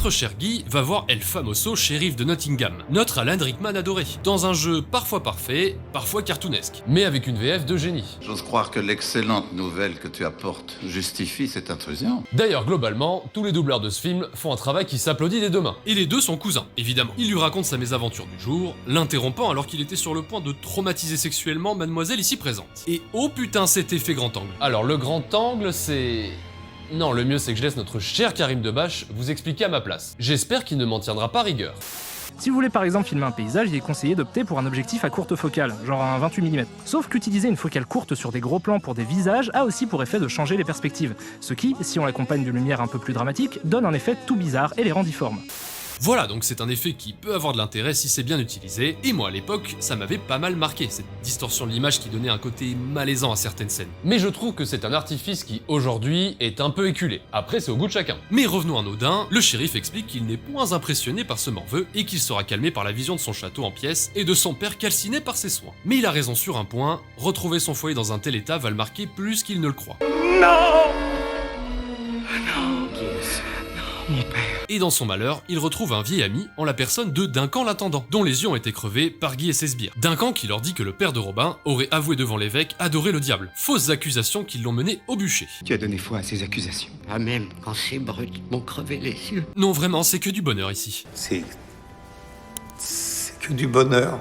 notre cher Guy va voir El Famoso, shérif de Nottingham, notre Alan Rickman adoré, dans un jeu parfois parfait, parfois cartoonesque, mais avec une VF de génie. J'ose croire que l'excellente nouvelle que tu apportes justifie cette intrusion. D'ailleurs, globalement, tous les doubleurs de ce film font un travail qui s'applaudit des deux mains. Et les deux sont cousins, évidemment. Il lui raconte sa mésaventure du jour, l'interrompant alors qu'il était sur le point de traumatiser sexuellement mademoiselle ici présente. Et oh putain, cet effet grand angle. Alors le grand angle, c'est... Non, le mieux c'est que je laisse notre cher Karim Debache vous expliquer à ma place. J'espère qu'il ne m'en tiendra pas rigueur. Si vous voulez par exemple filmer un paysage, il est conseillé d'opter pour un objectif à courte focale, genre un 28 mm. Sauf qu'utiliser une focale courte sur des gros plans pour des visages a aussi pour effet de changer les perspectives, ce qui, si on l'accompagne d'une lumière un peu plus dramatique, donne un effet tout bizarre et les rend difformes. Voilà, donc c'est un effet qui peut avoir de l'intérêt si c'est bien utilisé, et moi à l'époque, ça m'avait pas mal marqué, cette distorsion de l'image qui donnait un côté malaisant à certaines scènes. Mais je trouve que c'est un artifice qui, aujourd'hui, est un peu éculé. Après, c'est au goût de chacun. Mais revenons à Nodin, le shérif explique qu'il n'est point impressionné par ce morveux, et qu'il sera calmé par la vision de son château en pièces, et de son père calciné par ses soins. Mais il a raison sur un point, retrouver son foyer dans un tel état va le marquer plus qu'il ne le croit. Non! Non! Mon père. Et dans son malheur, il retrouve un vieil ami en la personne de Duncan l'intendant, dont les yeux ont été crevés par Guy et ses sbires. Duncan qui leur dit que le père de Robin aurait avoué devant l'évêque adorer le diable. Fausses accusations qui l'ont mené au bûcher. Tu as donné foi à ces accusations. Pas même quand ces brutes m'ont crevé les yeux. Non vraiment, c'est que du bonheur ici. C'est que du bonheur.